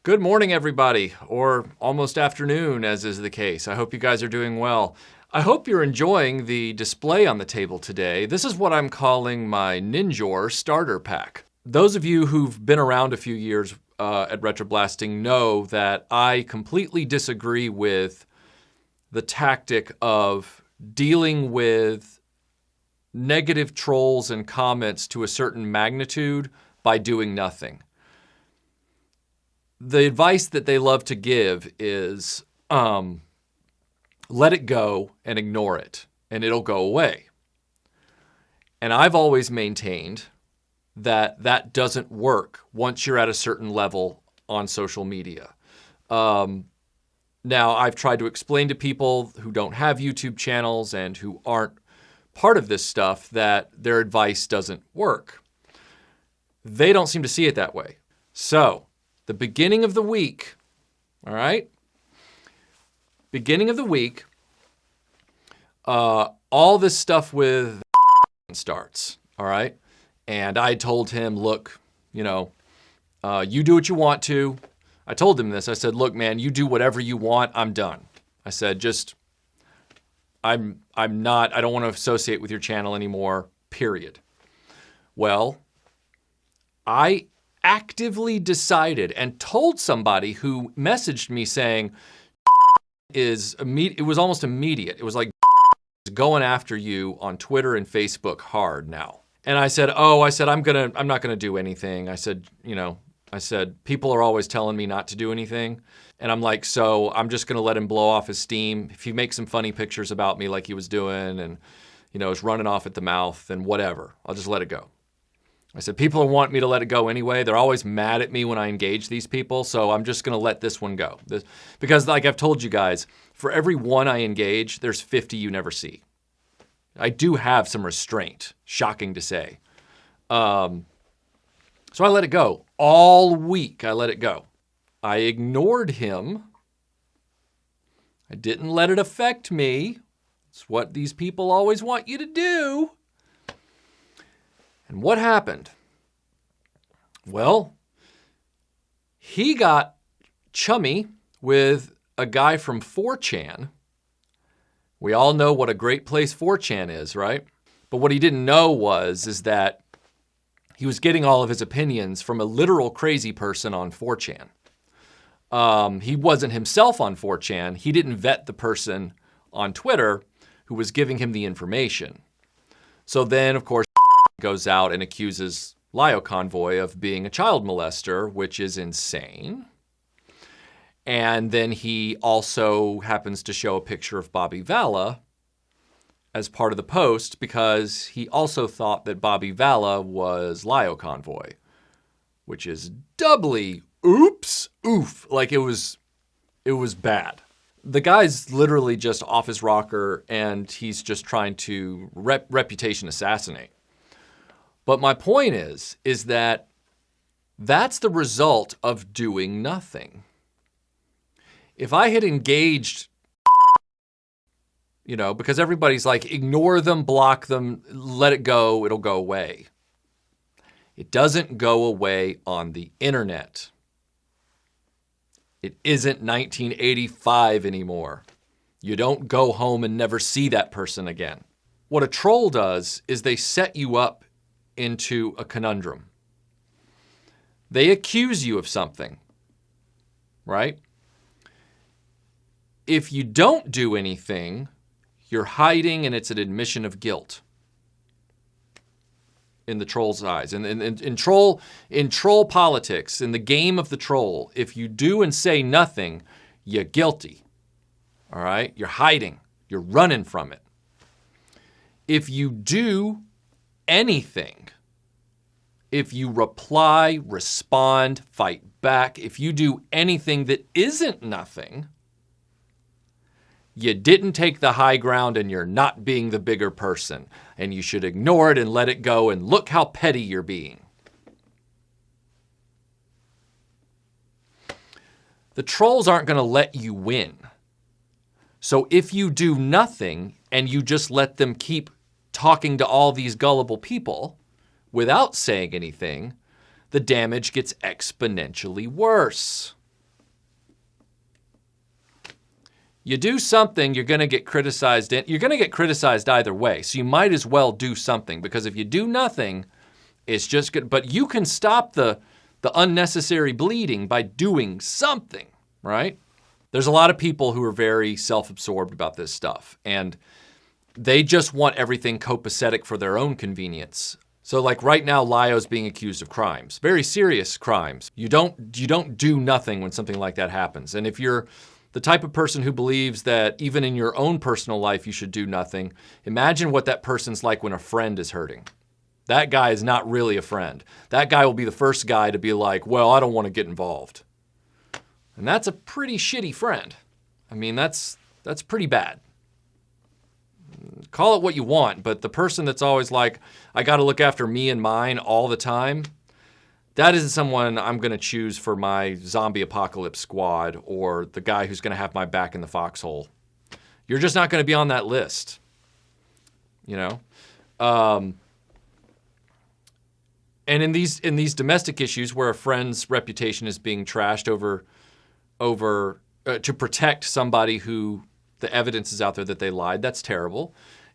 Good morning, everybody, or almost afternoon, as is the case. I hope you guys are doing well. I hope you're enjoying the display on the table today. This is what I'm calling my Ninjor starter pack. Those of you who've been around a few years at RetroBlasting know that I completely disagree with the tactic of dealing with negative trolls and comments to a certain magnitude by doing nothing. The advice that they love to give is let it go and ignore it, and it'll go away. And I've always maintained that that doesn't work once you're at a certain level on social media. Now, I've tried to explain to people who don't have YouTube channels and who aren't part of this stuff that their advice doesn't work. They don't seem to see it that way. So, the beginning of the week, all right? Beginning of the week, all this stuff with starts, all right? And I told him, look, you do what you want to. I told him this. I said, look, man, you do whatever you want. I'm done. I said, I don't want to associate with your channel anymore, period. Well, I actively decided and told somebody who messaged me saying it was almost immediate. It was like going after you on Twitter and Facebook hard now. And I said, I'm not gonna do anything. I said, people are always telling me not to do anything. And I'm like, so I'm just gonna let him blow off his steam. If he makes some funny pictures about me like he was doing and, is running off at the mouth, then whatever, I'll just let it go. I said, people want me to let it go anyway. They're always mad at me when I engage these people, so I'm just gonna let this one go. Because like I've told you guys, for every one I engage, there's 50 you never see. I do have some restraint, shocking to say. So I let it go. All week I let it go. I ignored him. I didn't let it affect me. It's what these people always want you to do. And what happened? Well, he got chummy with a guy from 4chan. We all know what a great place 4chan is, right? But what he didn't know is that he was getting all of his opinions from a literal crazy person on 4chan. He wasn't himself on 4chan. He didn't vet the person on Twitter who was giving him the information. So then, of course, goes out and accuses Lio Convoy of being a child molester, which is insane. And then he also happens to show a picture of Bobbyvala as part of the post because he also thought that Bobbyvala was Lio Convoy, which is doubly oof. Like it was bad. The guy's literally just off his rocker and he's just trying to reputation assassinate. But my point is that that's the result of doing nothing. If I had engaged, because everybody's like, ignore them, block them, let it go, it'll go away. It doesn't go away on the internet. It isn't 1985 anymore. You don't go home and never see that person again. What a troll does is they set you up into a conundrum. They accuse you of something, right? If you don't do anything, you're hiding and it's an admission of guilt in the troll's eyes. And in troll politics, in the game of the troll, if you do and say nothing, you're guilty. All right? You're hiding. You're running from it. If you do anything, if you reply, respond, fight back, if you do anything that isn't nothing, you didn't take the high ground and you're not being the bigger person. And you should ignore it and let it go and look how petty you're being. The trolls aren't going to let you win. So if you do nothing and you just let them keep talking to all these gullible people without saying anything, the damage gets exponentially worse. You do something, you're going to get criticized. You're going to get criticized either way. So you might as well do something, because if you do nothing, it's just good. But you can stop the unnecessary bleeding by doing something, right? There's a lot of people who are very self-absorbed about this stuff, and they just want everything copacetic for their own convenience. So like right now, Lyo's being accused of crimes, very serious crimes. You don't do nothing when something like that happens. And if you're the type of person who believes that even in your own personal life you should do nothing, imagine what that person's like when a friend is hurting. That guy is not really a friend. That guy will be the first guy to be like, well, I don't want to get involved. And that's a pretty shitty friend. I mean, that's pretty bad. Call it what you want, but the person that's always like, I got to look after me and mine all the time, that isn't someone I'm going to choose for my zombie apocalypse squad, or the guy who's going to have my back in the foxhole. You're just not going to be on that list. You know? And in these domestic issues where a friend's reputation is being trashed over to protect somebody who the evidence is out there that they lied, that's terrible.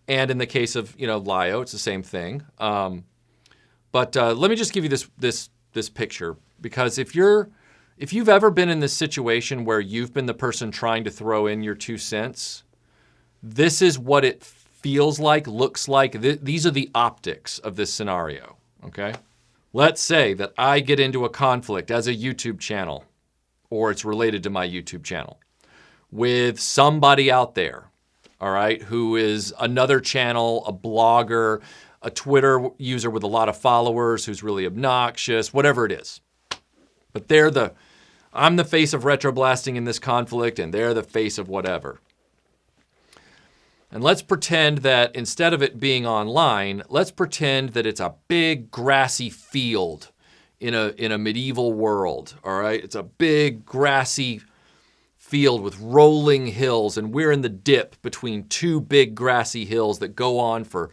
And in the case of, Lyo, it's the same thing. But let me just give you this picture, because if you've ever been in this situation where you've been the person trying to throw in your 2 cents, this is what it feels like, looks like. These are the optics of this scenario, okay? Let's say that I get into a conflict as a YouTube channel, or it's related to my YouTube channel, with somebody out there, all right, who is another channel, a blogger, a Twitter user with a lot of followers who's really obnoxious, whatever it is. But I'm the face of RetroBlasting in this conflict, and they're the face of whatever. And let's pretend that instead of it being online, let's pretend that it's a big grassy field in a medieval world, all right? It's a big grassy field with rolling hills, and we're in the dip between 2 big grassy hills that go on for,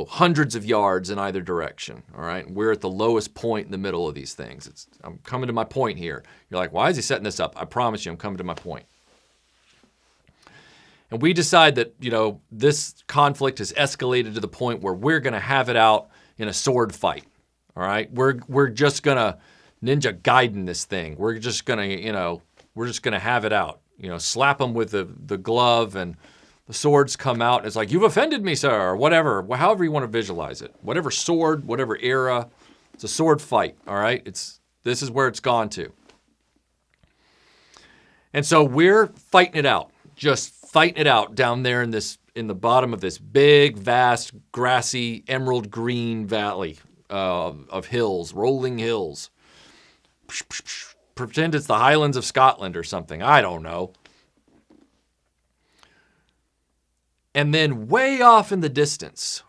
hundreds of yards in either direction, all right? And we're at the lowest point in the middle of these things. I'm coming to my point here. You're like, why is he setting this up? I promise you I'm coming to my point. And we decide that, this conflict has escalated to the point where we're going to have it out in a sword fight, all right? We're just going to Ninja Gaiden this thing. We're just going to, have it out. Slap them with the glove, and the swords come out. And it's like, you've offended me, sir, or whatever, however you want to visualize it. Whatever sword, whatever era, it's a sword fight, all right? This is where it's gone to. And so we're fighting it out, just fighting it out down there in the bottom of this big, vast, grassy, emerald green valley of hills, rolling hills. Pretend it's the Highlands of Scotland or something. I don't know. And then way off in the distance,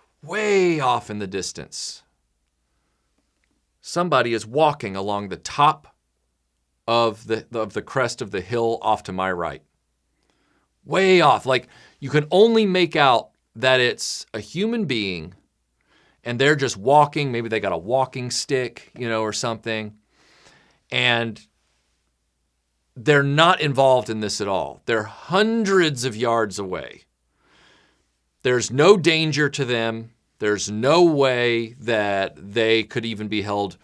somebody is walking along the top of the crest of the hill off to my right. Way off. Like, you can only make out that it's a human being, and they're just walking. Maybe they got a walking stick, or something. And they're not involved in this at all. They're hundreds of yards away. There's no danger to them. There's no way that they could even be held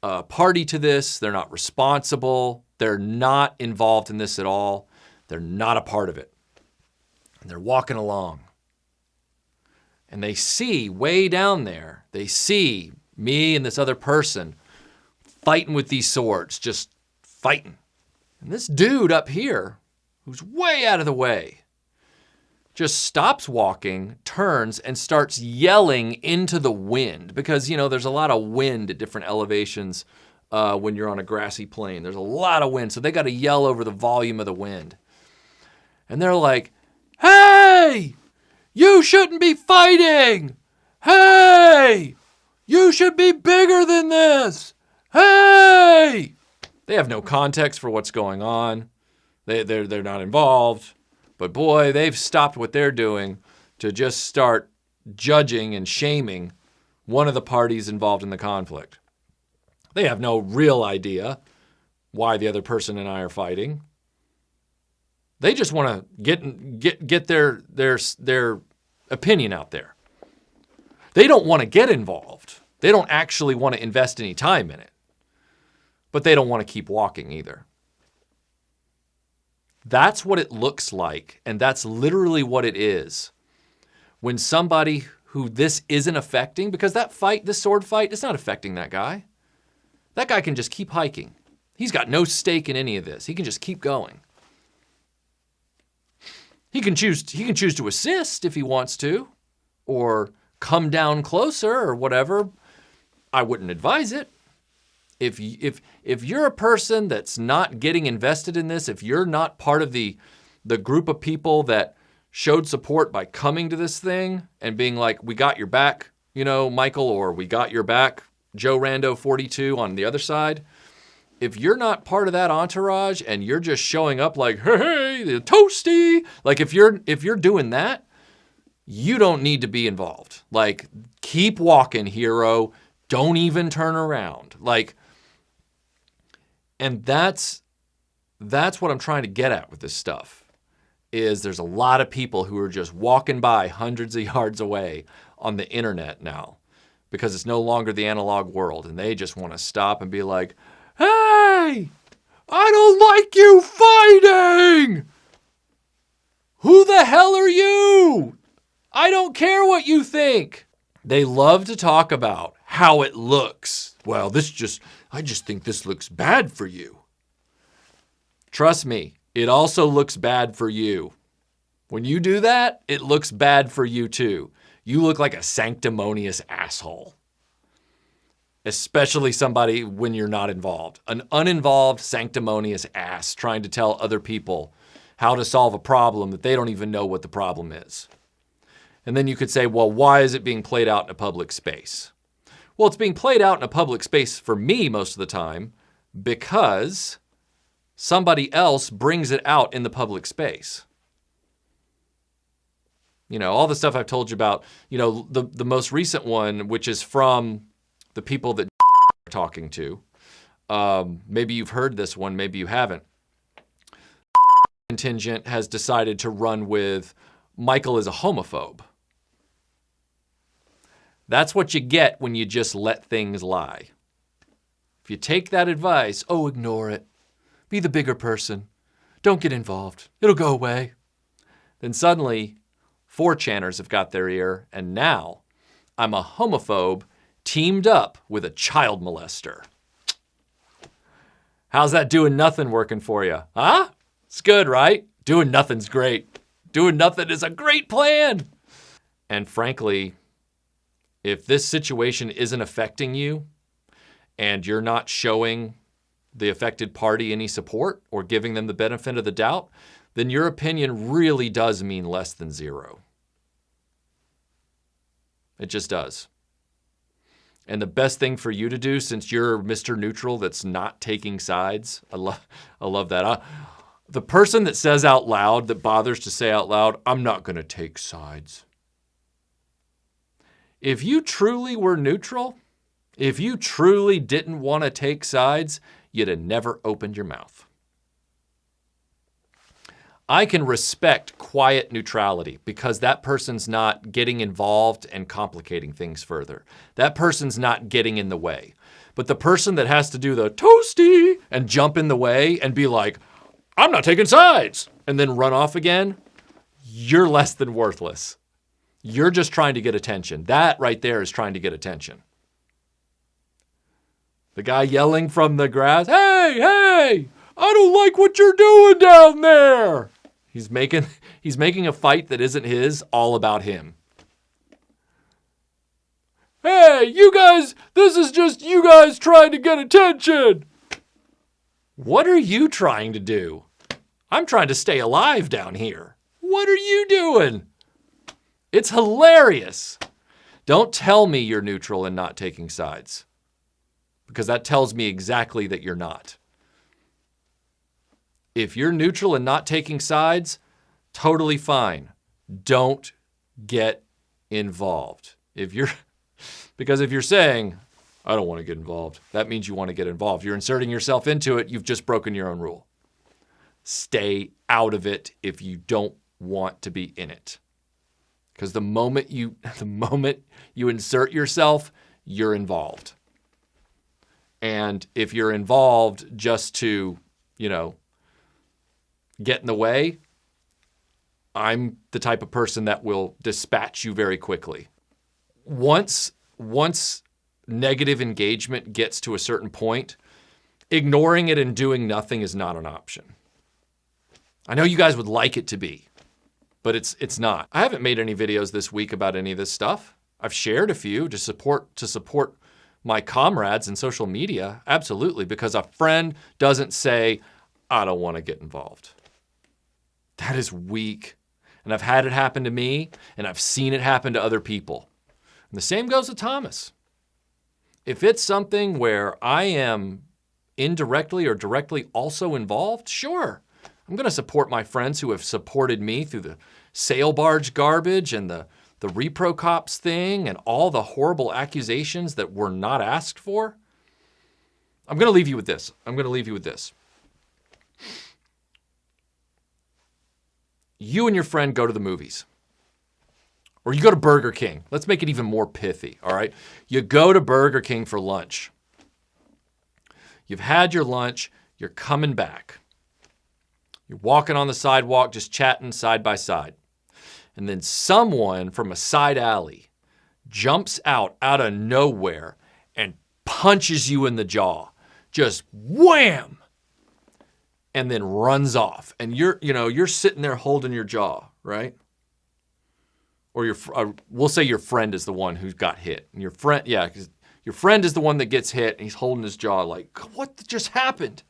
party to this. They're not responsible. They're not involved in this at all. They're not a part of it. And they're walking along. And they see way down there, they see me and this other person fighting with these swords, just fighting. And this dude up here, who's way out of the way, just stops walking, turns, and starts yelling into the wind. Because, there's a lot of wind at different elevations when you're on a grassy plain. There's a lot of wind, so they got to yell over the volume of the wind. And they're like, hey, you shouldn't be fighting. Hey, you should be bigger than this. Hey. They have no context for what's going on. They're not involved. But boy, they've stopped what they're doing to just start judging and shaming one of the parties involved in the conflict. They have no real idea why the other person and I are fighting. They just want to get their opinion out there. They don't want to get involved. They don't actually want to invest any time in it. But they don't want to keep walking either. That's what it looks like, and that's literally what it is. When somebody who this isn't affecting, because that fight, this sword fight, it's not affecting that guy. That guy can just keep hiking. He's got no stake in any of this. He can just keep going. He can choose to assist if he wants to, or come down closer or whatever. I wouldn't advise it. If you're a person that's not getting invested in this, if you're not part of the group of people that showed support by coming to this thing and being like, we got your back, Michael, or we got your back, Joe Rando 42 on the other side. If you're not part of that entourage and you're just showing up like, hey, the toasty, like if you're doing that, you don't need to be involved. Like, keep walking, hero. Don't even turn around. Like, and that's what I'm trying to get at with this stuff, is there's a lot of people who are just walking by hundreds of yards away on the internet now because it's no longer the analog world, and they just want to stop and be like, hey, I don't like you fighting. Who the hell are you? I don't care what you think. They love to talk about how it looks. Well, I just think this looks bad for you. Trust me, it also looks bad for you. When you do that, it looks bad for you too. You look like a sanctimonious asshole. Especially somebody when you're not involved. An uninvolved, sanctimonious ass trying to tell other people how to solve a problem that they don't even know what the problem is. And then you could say, well, why is it being played out in a public space? Well, it's being played out in a public space for me most of the time because somebody else brings it out in the public space. All the stuff I've told you about, the most recent one, which is from the people that are talking to. Maybe you've heard this one, maybe you haven't. Contingent has decided to run with Michael is a homophobe. That's what you get when you just let things lie. If you take that advice, ignore it. Be the bigger person. Don't get involved. It'll go away. Then suddenly, 4chaners have got their ear, and now I'm a homophobe teamed up with a child molester. How's that doing nothing working for you? Huh? It's good, right? Doing nothing's great. Doing nothing is a great plan. And frankly, if this situation isn't affecting you and you're not showing the affected party any support or giving them the benefit of the doubt, then your opinion really does mean less than zero. It just does. And the best thing for you to do, since you're Mr. Neutral that's not taking sides, I love that. The person that says out loud, that bothers to say out loud, I'm not going to take sides. If you truly were neutral, if you truly didn't want to take sides, you'd have never opened your mouth. I can respect quiet neutrality because that person's not getting involved and complicating things further. That person's not getting in the way. But the person that has to do the toasty and jump in the way and be like, I'm not taking sides, and then run off again, you're less than worthless. You're just trying to get attention. That right there is trying to get attention. The guy yelling from the grass, hey, I don't like what you're doing down there. He's making a fight that isn't his all about him. Hey, you guys, this is just you guys trying to get attention. What are you trying to do? I'm trying to stay alive down here. What are you doing? It's hilarious. Don't tell me you're neutral and not taking sides, because that tells me exactly that you're not. If you're neutral and not taking sides, totally fine. Don't get involved. Because if you're saying, I don't want to get involved, that means you want to get involved. You're inserting yourself into it. You've just broken your own rule. stay out of it if you don't want to be in it. Because the moment you insert yourself, you're involved. And if you're involved just to, get in the way, I'm the type of person that will dispatch you very quickly. Once negative engagement gets to a certain point, ignoring it and doing nothing is not an option. I know you guys would like it to be, but it's not. I haven't made any videos this week about any of this stuff. I've shared a few to support my comrades in social media, absolutely, because a friend doesn't say, I don't want to get involved. That is weak. And I've had it happen to me, and I've seen it happen to other people. And the same goes with Thomas. If it's something where I am indirectly or directly also involved, sure. I'm going to support my friends who have supported me through the sail barge garbage and the repro cops thing and all the horrible accusations that were not asked for. I'm going to leave you with this. You and your friend go to the movies. Or you go to Burger King. Let's make it even more pithy, all right? You go to Burger King for lunch. You've had your lunch. You're coming back. You're walking on the sidewalk, just chatting side by side. And then someone from a side alley jumps out of nowhere and punches you in the jaw. Just wham! And then runs off. And you're sitting there holding your jaw, right? Or we'll say your friend is the one who got hit. And your friend, because your friend is the one that gets hit and he's holding his jaw like, what just happened?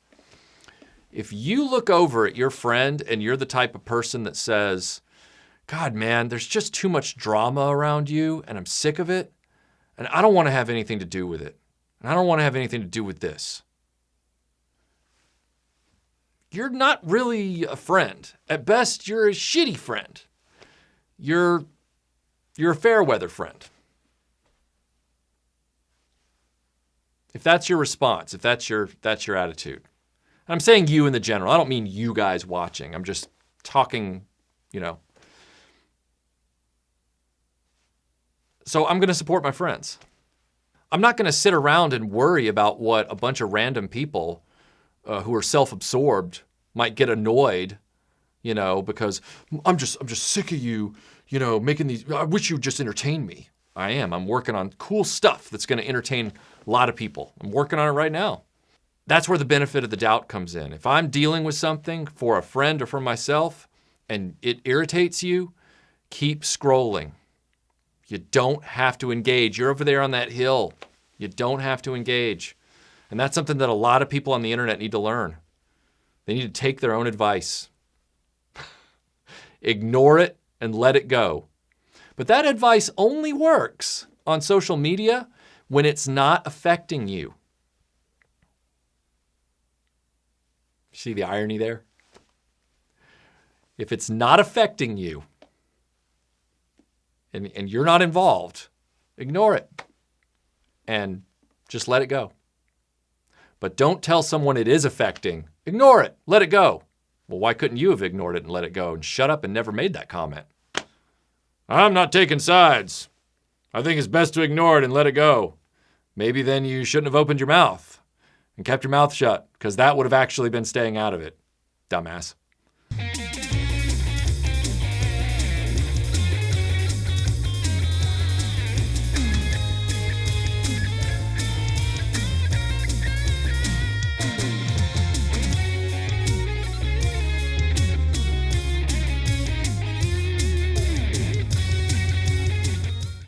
If you look over at your friend and you're the type of person that says, God, man, there's just too much drama around you and I'm sick of it and I don't want to have anything to do with it. And I don't want to have anything to do with this. You're not really a friend. At best, you're a shitty friend. You're a fair weather friend. If that's your response, if that's your attitude. And I'm saying you in the general. I don't mean you guys watching. I'm just talking, So I'm going to support my friends. I'm not going to sit around and worry about what a bunch of random people who are self-absorbed might get annoyed, because I'm just sick of you, making these. I wish you would just entertain me. I am. I'm working on cool stuff that's going to entertain a lot of people. I'm working on it right now. That's where the benefit of the doubt comes in. If I'm dealing with something for a friend or for myself and it irritates you, keep scrolling. You don't have to engage. You're over there on that hill. You don't have to engage. And that's something that a lot of people on the internet need to learn. They need to take their own advice. Ignore it and let it go. But that advice only works on social media when it's not affecting you. See the irony there? If it's not affecting you and you're not involved, ignore it and just let it go. But don't tell someone it is affecting. Ignore it. Let it go. Well, why couldn't you have ignored it and let it go and shut up and never made that comment? I'm not taking sides. I think it's best to ignore it and let it go. Maybe then you shouldn't have opened your mouth and kept your mouth shut because that would have actually been staying out of it. Dumbass.